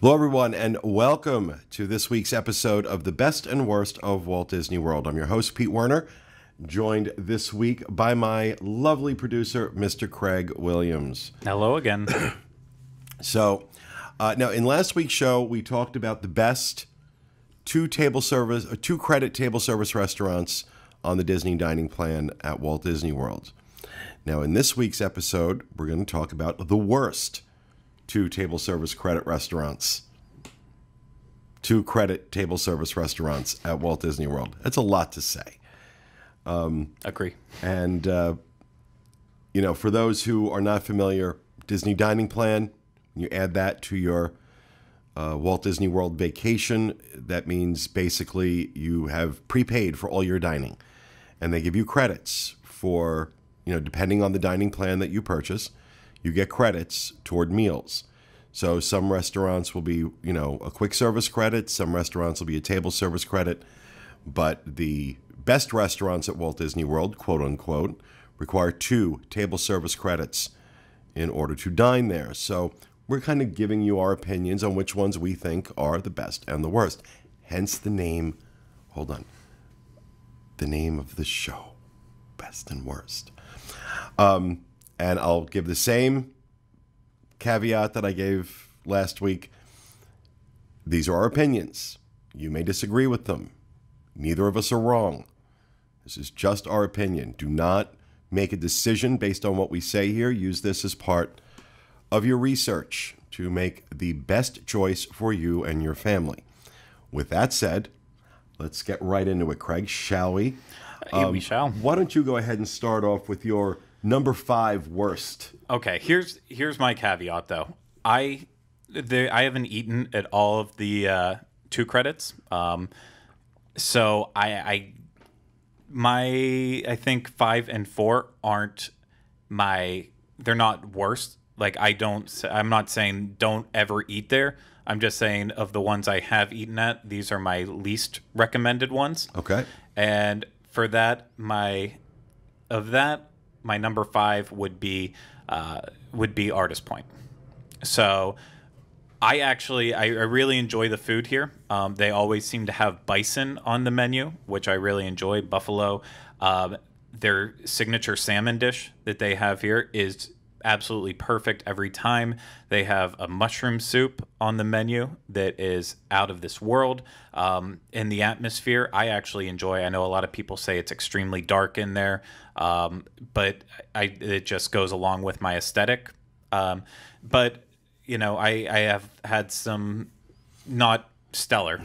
Hello, everyone, and welcome to this week's episode of The Best and Worst of Walt Disney World. I'm your host, Pete Werner, joined this week by my lovely producer, Mr. Craig Williams. Hello again. Now in last week's show, we talked about the best two credit table service restaurants on the Disney dining plan at Walt Disney World. Now in this week's episode, we're going to talk about the worst two credit table service restaurants at Walt Disney World. That's a lot to say. Agree. And, for those who are not familiar, Disney dining plan, you add that to your Walt Disney World vacation. That means basically you have prepaid for all your dining. And they give you credits for, depending on the dining plan that you purchase, you get credits toward meals. So some restaurants will be, a quick service credit. Some restaurants will be a table service credit. But the best restaurants at Walt Disney World, quote unquote, require 2 table service credits in order to dine there. So we're kind of giving you our opinions on which ones we think are the best and the worst. Hence the name, the name of the show, Best and Worst. And I'll give the same caveat that I gave last week. These are our opinions. You may disagree with them. Neither of us are wrong. This is just our opinion. Do not make a decision based on what we say here. Use this as part of your research to make the best choice for you and your family. With that said, let's get right into it, Craig, shall we? We shall. Why don't you go ahead and start off with your number 5 worst? Okay, here's my caveat though. I haven't eaten at all of the 2 credits. So I think 5 and 4 aren't they're not worst. Like I'm not saying don't ever eat there. I'm just saying of the ones I have eaten at, these are my least recommended ones. Okay. And for that, my number 5 would be Artist Point. So I really enjoy the food here. They always seem to have bison on the menu, which I really enjoy. Buffalo. Their signature salmon dish that they have here is absolutely perfect every time. They have a mushroom soup on the menu that is out of this world. In the atmosphere, I actually enjoy. I know a lot of people say it's extremely dark in there, but it just goes along with my aesthetic. But I have had some not stellar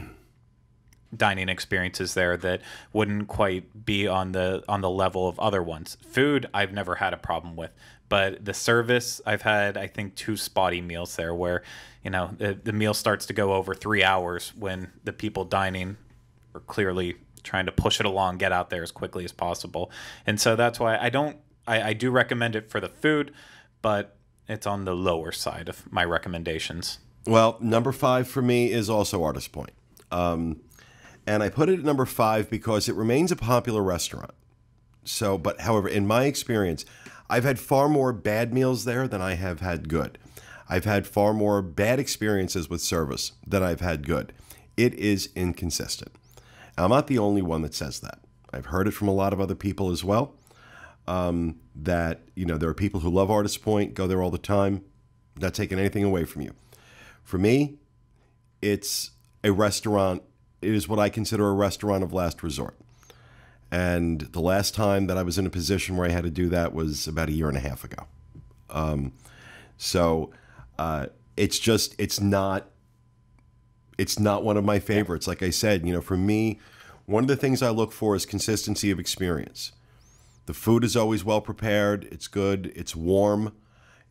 dining experiences there that wouldn't quite be on the level of other ones. Food, I've never had a problem with. But the service, I've had, I think, 2 spotty meals there where, the meal starts to go over 3 hours when the people dining are clearly trying to push it along, get out there as quickly as possible. And so that's why I do recommend it for the food, but it's on the lower side of my recommendations. Well, number 5 for me is also Artist Point. And I put it at number 5 because it remains a popular restaurant. But however, in my experience, I've had far more bad meals there than I have had good. I've had far more bad experiences with service than I've had good. It is inconsistent. I'm not the only one that says that. I've heard it from a lot of other people as well, that, there are people who love Artist Point, go there all the time, not taking anything away from you. For me, it's a restaurant. It is what I consider a restaurant of last resort. And the last time that I was in a position where I had to do that was about 1.5 years ago. It's not one of my favorites. Like I said, for me, one of the things I look for is consistency of experience. The food is always well prepared. It's good. It's warm.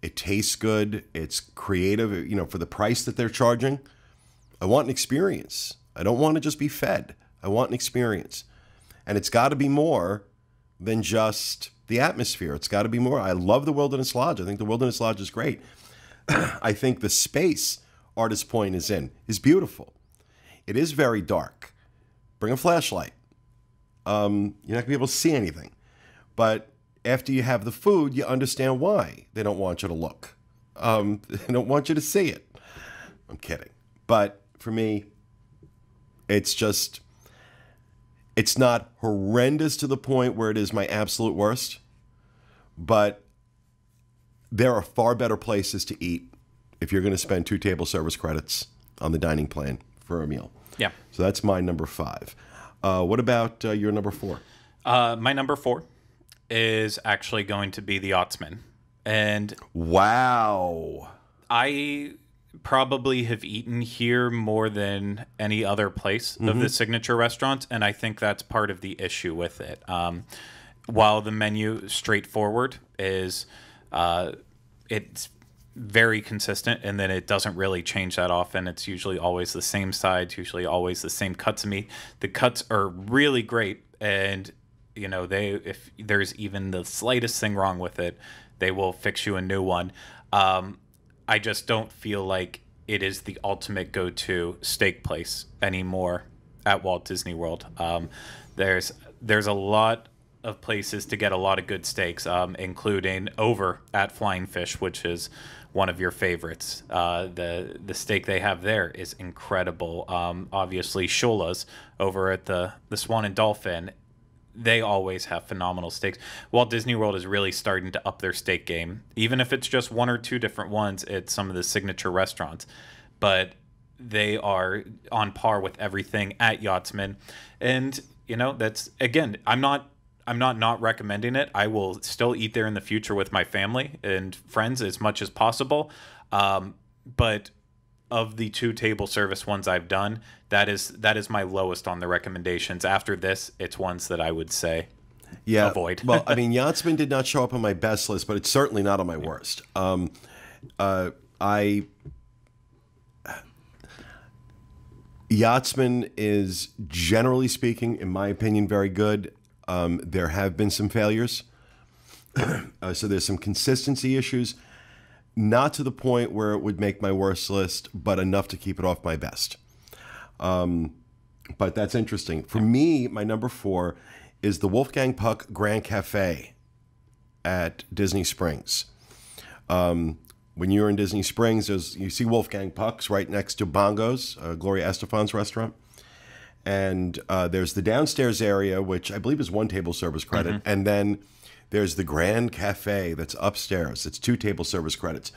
It tastes good. It's creative. For the price that they're charging, I want an experience. I don't want to just be fed. I want an experience. And it's got to be more than just the atmosphere. It's got to be more. I love the Wilderness Lodge. I think the Wilderness Lodge is great. I think the space Artist Point is in is beautiful. It is very dark. Bring a flashlight. You're not going to be able to see anything. But after you have the food, you understand why they don't want you to look. They don't want you to see it. I'm kidding. But for me, it's just, it's not horrendous to the point where it is my absolute worst, but there are far better places to eat if you're going to spend 2 table service credits on the dining plan for a meal. Yeah. So that's my number 5. What about your number 4? My number 4 is actually going to be the Yachtsman. And wow. I probably have eaten here more than any other place of the signature restaurants, and I think that's part of the issue with it. While the menu straightforward is, it's very consistent, and then it doesn't really change that often. It's usually always the same sides, usually always the same cuts of meat. The cuts are really great, and you know, if there's even the slightest thing wrong with it, they will fix you a new one. I just don't feel like it is the ultimate go-to steak place anymore at Walt Disney World. There's a lot of places to get a lot of good steaks, including over at Flying Fish, which is one of your favorites. The steak they have there is incredible. Obviously, Shula's over at the Swan and Dolphin, they always have phenomenal steaks. Walt Disney World is really starting to up their steak game. Even if it's just 1 or 2 different ones at some of the signature restaurants. But they are on par with everything at Yachtsman. And, you know, that's, again, I'm not recommending it. I will still eat there in the future with my family and friends as much as possible. But of the 2 table service ones I've done, that is my lowest on the recommendations. After this, it's ones that I would say avoid. Well, I mean, Yachtsman did not show up on my best list, but it's certainly not on my worst. Yachtsman is, generally speaking, in my opinion, very good. There have been some failures. So there's some consistency issues. Not to the point where it would make my worst list, but enough to keep it off my best. But that's interesting. For me, my number 4 is the Wolfgang Puck Grand Cafe at Disney Springs. When you're in Disney Springs, you see Wolfgang Puck's right next to Bongo's, Gloria Estefan's restaurant. And there's the downstairs area, which I believe is 1 table service credit. And then there's the Grand Cafe that's upstairs. It's 2 table service credits.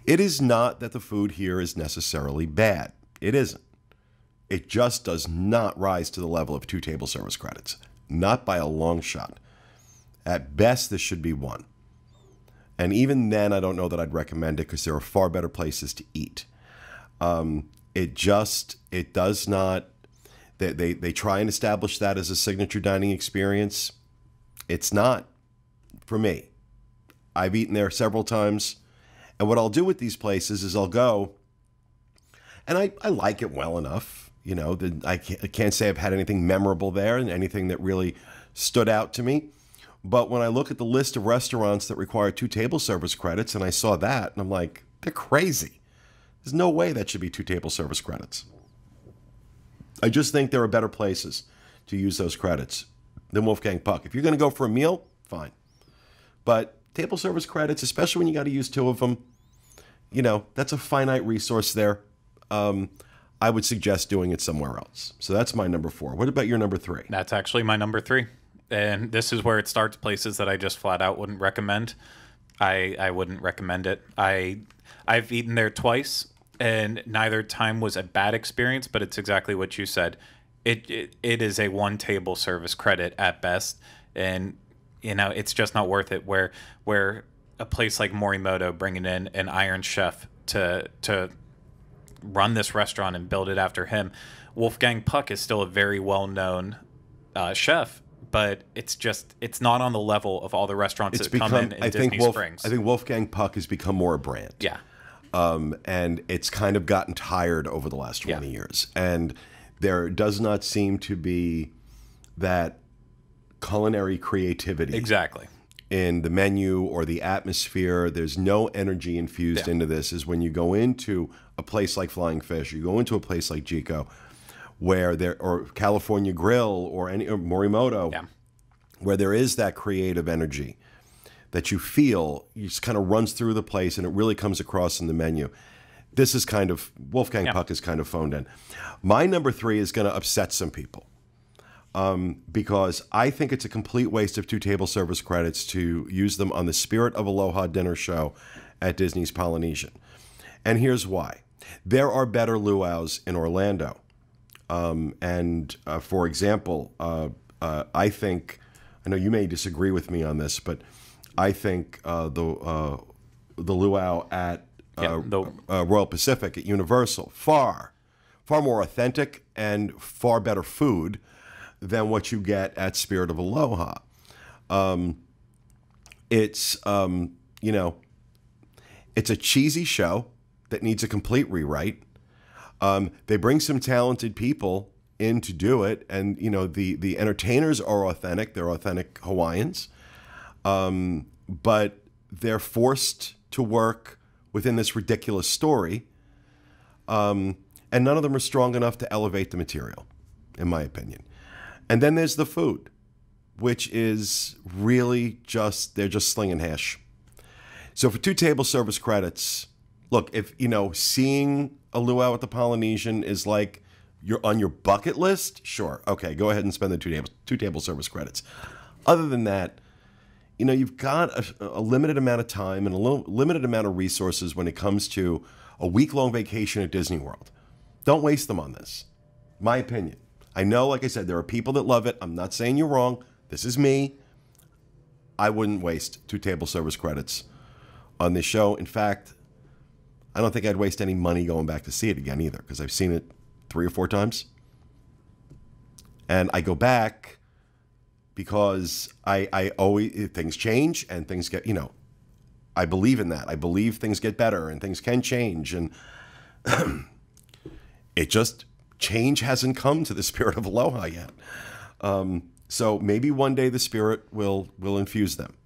It is not that the food here is necessarily bad. It isn't. It just does not rise to the level of 2 table service credits. Not by a long shot. At best, this should be 1. And even then, I don't know that I'd recommend it because there are far better places to eat. It does not... They try and establish that as a signature dining experience. It's not for me. I've eaten there several times. And what I'll do with these places is I'll go, and I like it well enough. You know, I can't say I've had anything memorable there and anything that really stood out to me. But when I look at the list of restaurants that require 2 table service credits, and I saw that, and I'm like, they're crazy. There's no way that should be 2 table service credits. I just think there are better places to use those credits than Wolfgang Puck. If you're going to go for a meal, fine. But table service credits, especially when you got to use 2 of them, you know, that's a finite resource there. I would suggest doing it somewhere else. So that's my number 4. What about your number 3? That's actually my number 3. And this is where it starts, places that I just flat out wouldn't recommend. I wouldn't recommend it. I've eaten there twice, and neither time was a bad experience, but it's exactly what you said. It is a 1 table service credit at best, and you know, it's just not worth it. Where a place like Morimoto bringing in an Iron Chef to run this restaurant and build it after him, Wolfgang Puck is still a very well-known chef, but it's not on the level of all the restaurants that come in Disney Springs. I think Wolfgang Puck has become more a brand. Yeah. And it's kind of gotten tired over the last 20 years. And there does not seem to be that culinary creativity. Exactly. In the menu or the atmosphere. There's no energy infused into this. Is when you go into a place like Flying Fish, you go into a place like Jico, or California Grill or Morimoto, where there is that creative energy that you feel just kind of runs through the place, and it really comes across in the menu. this is kind of Wolfgang Puck is kind of phoned in. My number 3 is going to upset some people because I think it's a complete waste of 2 table service credits to use them on the Spirit of Aloha dinner show at Disney's Polynesian. And here's why. There are better luau's in Orlando. For example, I think, I know you may disagree with me on this, but I think the luau at Royal Pacific at Universal, far more authentic and far better food than what you get at Spirit of Aloha. It's it's a cheesy show that needs a complete rewrite. They bring some talented people in to do it, and the entertainers are authentic. They're authentic Hawaiians, but they're forced to work within this ridiculous story, and none of them are strong enough to elevate the material, in my opinion. And then there's the food, which is really they're just slinging hash. So for 2 table service credits, look, if seeing a luau at the Polynesian is like you're on your bucket list, sure, okay, go ahead and spend the 2 table service credits. Other than that, you've got a limited amount of time and a limited amount of resources when it comes to a week-long vacation at Disney World. Don't waste them on this. My opinion. I know, like I said, there are people that love it. I'm not saying you're wrong. This is me. I wouldn't waste 2 table service credits on this show. In fact, I don't think I'd waste any money going back to see it again either, because I've seen it 3 or 4 times. And I go back because I always, things change and things get, I believe in that. I believe things get better and things can change. And change hasn't come to the Spirit of Aloha yet. So maybe one day the Spirit will infuse them.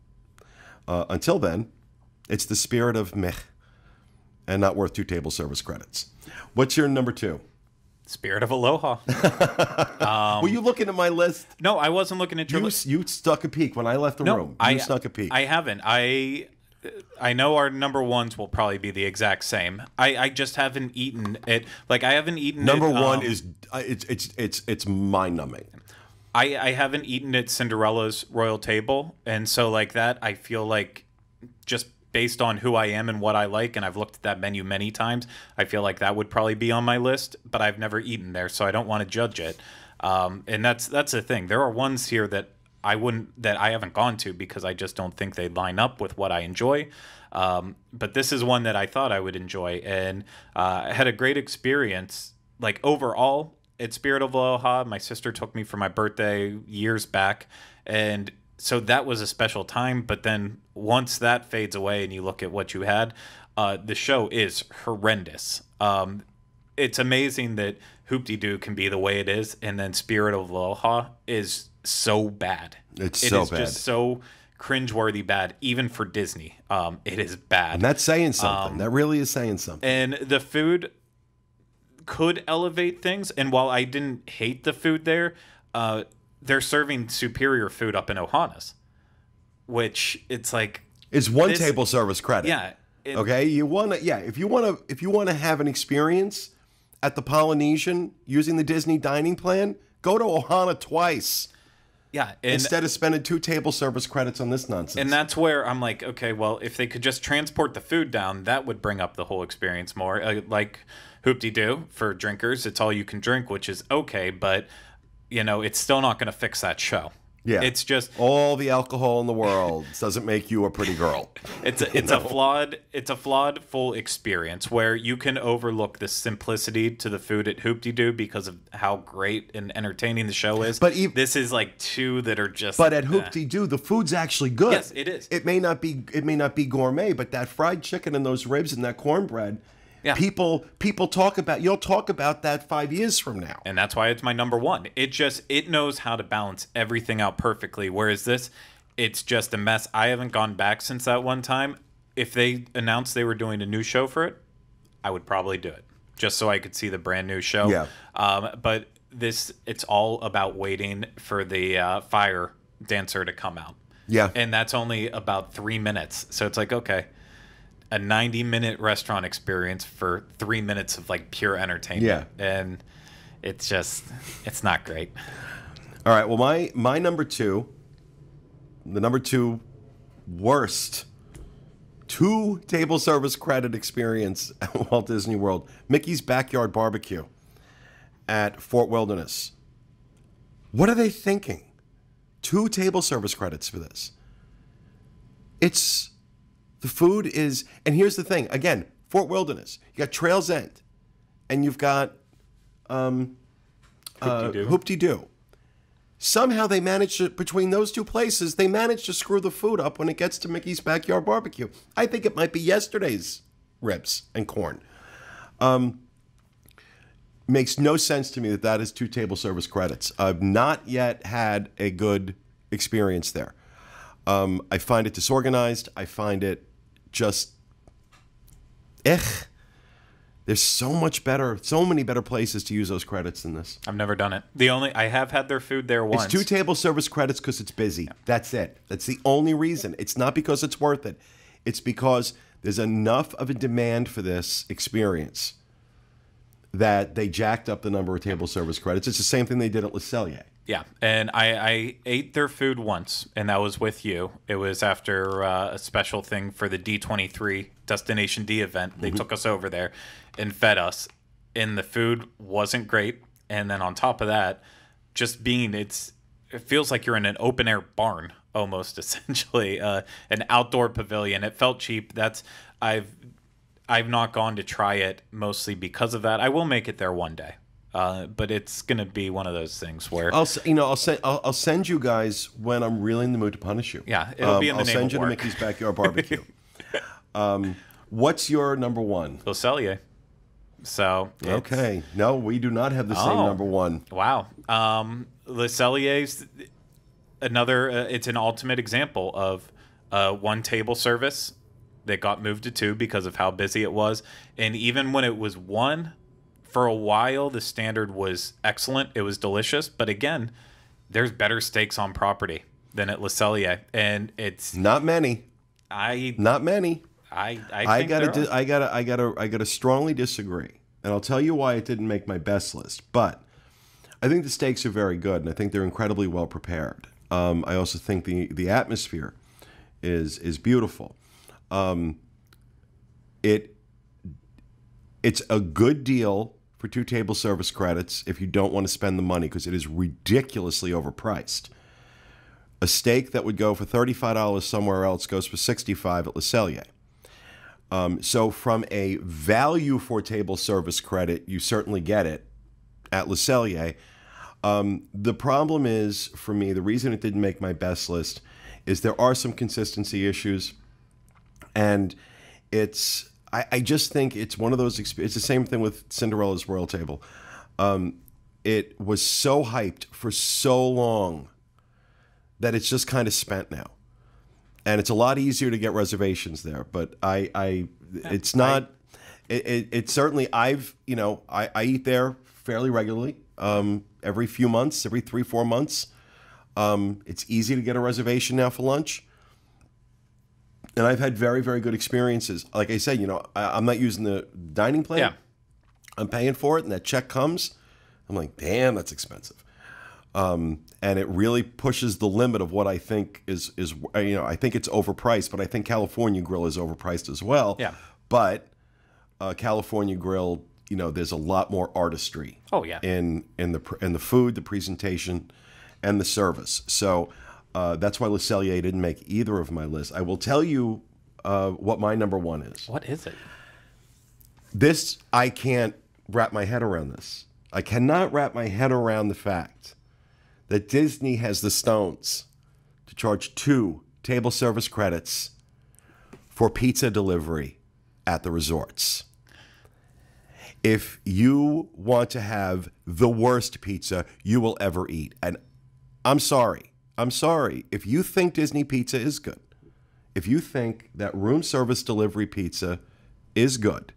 Until then, it's the Spirit of meh and not worth 2 table service credits. What's your number 2? Spirit of Aloha. Were you looking at my list? No, I wasn't looking at your list. You stuck a peek when I left the room. You snuck a peek. I haven't. I know our number 1s will probably be the exact same. I just haven't eaten it. Like, I haven't eaten number it. Number 1 is it's mind-numbing. I haven't eaten at Cinderella's Royal Table, and so like that, I feel like just based on who I am and what I like, and I've looked at that menu many times, I feel like that would probably be on my list, but I've never eaten there, so I don't want to judge it. And that's the thing. There are ones here that I haven't gone to because I just don't think they line up with what I enjoy. But this is one that I thought I would enjoy, and I had a great experience. Like, overall, at Spirit of Aloha, my sister took me for my birthday years back, and so that was a special time. But then once that fades away and you look at what you had, the show is horrendous. It's amazing that Hoop-Dee-Doo can be the way it is, and then Spirit of Aloha is so bad. It is just so cringeworthy bad, even for Disney. It is bad. And that's saying something. That really is saying something. And the food could elevate things, and while I didn't hate the food there, they're serving superior food up in Ohana's, which it's like it's 1 table service credit. Yeah. Okay, if you want to have an experience at the Polynesian using the Disney dining plan, go to Ohana twice. Yeah, instead of spending 2 table service credits on this nonsense. And that's where I'm like, okay, well, if they could just transport the food down, that would bring up the whole experience more. Like Hoop-Dee-Doo for drinkers, it's all you can drink, which is okay, but it's still not going to fix that show. Yeah, it's just all the alcohol in the world doesn't make you a pretty girl. It's a flawed full experience where you can overlook the simplicity to the food at Hoop-Dee-Doo because of how great and entertaining the show is. But this is like 2 that are just. But at Hoop-Dee-Doo, the food's actually good. Yes, it is. It may not be gourmet, but that fried chicken and those ribs and that cornbread. Yeah. People talk about. You'll talk about that 5 years from now, and that's why it's my number 1. It knows how to balance everything out perfectly. Whereas this, it's just a mess. I haven't gone back since that one time. If they announced they were doing a new show for it, I would probably do it just so I could see the brand new show. Yeah. But it's all about waiting for the fire dancer to come out. Yeah. And that's only about 3 minutes, so it's like, okay. a 90-minute restaurant experience for 3 minutes of like pure entertainment. Yeah. And it's not great. All right. Well, my number two, the number two worst 2 table service credit experience at Walt Disney World, Mickey's Backyard Barbecue at Fort Wilderness. What are they thinking? 2 table service credits for this. The food is, and here's the thing. Again, Fort Wilderness. You got Trails End, and you've got Hoop-de-Doo. Somehow they managed to, between those 2 places, they managed to screw the food up when it gets to Mickey's Backyard Barbecue. I think it might be yesterday's ribs and corn. Makes no sense to me that is 2 table service credits. I've not yet had a good experience there. I find it disorganized. I find it just, There's so many better places to use those credits than this. I've never done it. I have had their food there once. It's 2 table service credits because it's busy. Yeah. That's it. That's the only reason. It's not because it's worth it. It's because there's enough of a demand for this experience that they jacked up the number of table service credits. It's the same thing they did at Le Cellier. Yeah, and I ate their food once, and that was with you. It was after a special thing for the D23 Destination D event. They took us over there and fed us, and the food wasn't great. And then on top of that, just it feels like you're in an open-air barn almost, essentially, an outdoor pavilion. It felt cheap. I've not gone to try it mostly because of that. I will make it there one day. But it's going to be one of those things where I'll send you guys when I'm really in the mood to punish you. Yeah, it'll be in the name of work. I'll send you to Mickey's Backyard Barbecue. What's your number one? Le Cellier. So okay, no, we do not have the same number one. Wow, Le Cellier's another. It's an ultimate example of 1 table service that got moved to 2 because of how busy it was, and even when it was 1. For a while, the standard was excellent. It was delicious. But again, there's better steaks on property than at Le Cellier. And it's... Not many. Not many. I gotta strongly disagree. And I'll tell you why it didn't make my best list. But I think the steaks are very good, and I think they're incredibly well prepared. I also think the atmosphere is beautiful. It's a good deal for 2 table service credits if you don't want to spend the money, because it is ridiculously overpriced. A steak that would go for $35 somewhere else goes for $65 at Le Cellier. So from a value for table service credit, you certainly get it at Le Cellier. The problem is, for me, the reason it didn't make my best list is there are some consistency issues, and I just think it's one of those experiences. It's the same thing with Cinderella's Royal Table. It was so hyped for so long that it's just kind of spent now. And it's a lot easier to get reservations there. But it's not, it certainly, I eat there fairly regularly, every few months, every 3-4 months. It's easy to get a reservation now for lunch. And I've had very, very good experiences. Like I said, I'm not using the dining plan. Yeah. I'm paying for it, and that check comes. I'm like, damn, that's expensive. And it really pushes the limit of what I think is I think it's overpriced, but I think California Grill is overpriced as well. Yeah. But California Grill, there's a lot more artistry. Oh yeah. In the food, the presentation, and the service. So. That's why Le Cellier didn't make either of my lists. I will tell you what my number one is. What is it? This, I can't wrap my head around this. I cannot wrap my head around the fact that Disney has the stones to charge 2 table service credits for pizza delivery at the resorts. If you want to have the worst pizza you will ever eat, and I'm sorry, if you think Disney pizza is good, if you think that room service delivery pizza is good,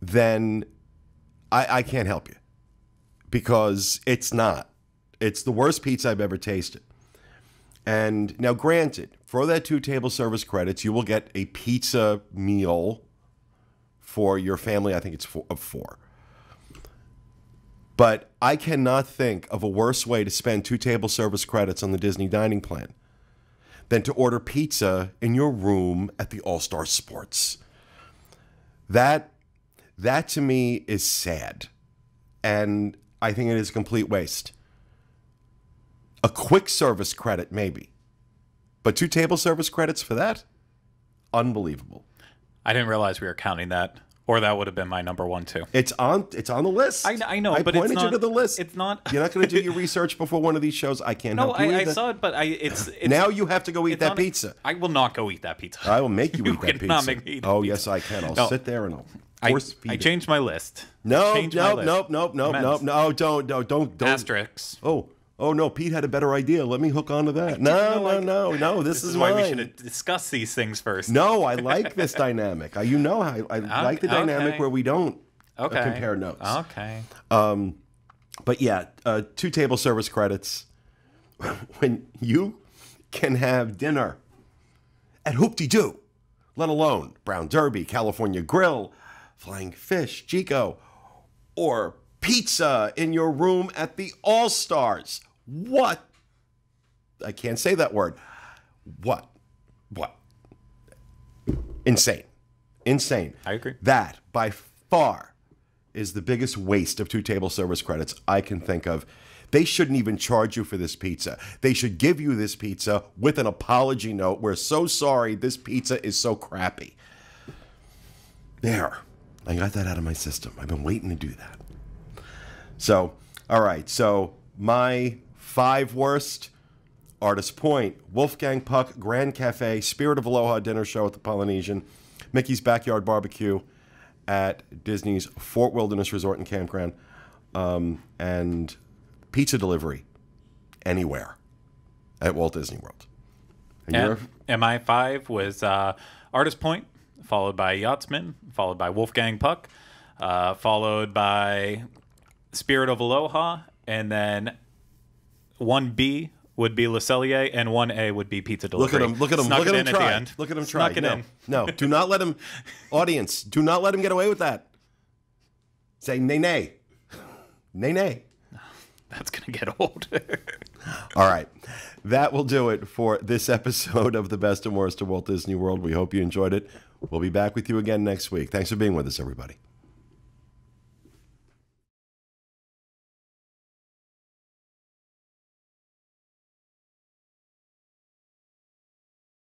then I can't help you, because it's not. It's the worst pizza I've ever tasted. And now, granted, for that 2 table service credits, you will get a pizza meal for your family. I think it's of 4. But I cannot think of a worse way to spend 2 table service credits on the Disney dining plan than to order pizza in your room at the All-Star Sports. That to me is sad. And I think it is a complete waste. A quick service credit, maybe. But 2 table service credits for that? Unbelievable. I didn't realize we were counting that. Or that would have been my number 1 too. It's on the list. I know, I but it's pointed not, you to the list. It's not. You're not going to do your research before one of these shows. I can't help you I either. saw it, but it's now you have to go eat that pizza. I will not go eat that pizza. I will make you eat that pizza. Cannot make me eat that oh, pizza. yes, I can. I'll sit there and I'll force feed I it. changed my list. No, Changed my list. no, don't. Asterisks. Oh, no, Pete had a better idea. Let me hook onto that. No, this is why mine. we should have discussed these things first. No, I like this dynamic. You know how I like the dynamic where we don't compare notes. Okay. But yeah, 2 table service credits. When you can have dinner at Hoop-de-Doo, let alone Brown Derby, California Grill, Flying Fish, Chico, or pizza in your room at the All-Stars. What? I can't say that word. What? Insane. I agree. That, by far, is the biggest waste of 2 table service credits I can think of. They shouldn't even charge you for this pizza. They should give you this pizza with an apology note. We're so sorry this pizza is so crappy. There. I got that out of my system. I've been waiting to do that. So, all right. So, my 5 worst: Artist Point, Wolfgang Puck, Grand Cafe, Spirit of Aloha dinner show at the Polynesian, Mickey's Backyard Barbecue at Disney's Fort Wilderness Resort and Campground, and pizza delivery anywhere at Walt Disney World. And my 5 was Artist Point, followed by Yachtsman, followed by Wolfgang Puck, followed by Spirit of Aloha, and then 1B would be Le Cellier, and 1A would be pizza delivery. Look at him try. Look at him try. No, do not let him, audience, do not let him get away with that. Say nay, nay. Nay, nay. That's going to get old. All right. That will do it for this episode of The Best and Worst of Walt Disney World. We hope you enjoyed it. We'll be back with you again next week. Thanks for being with us, everybody.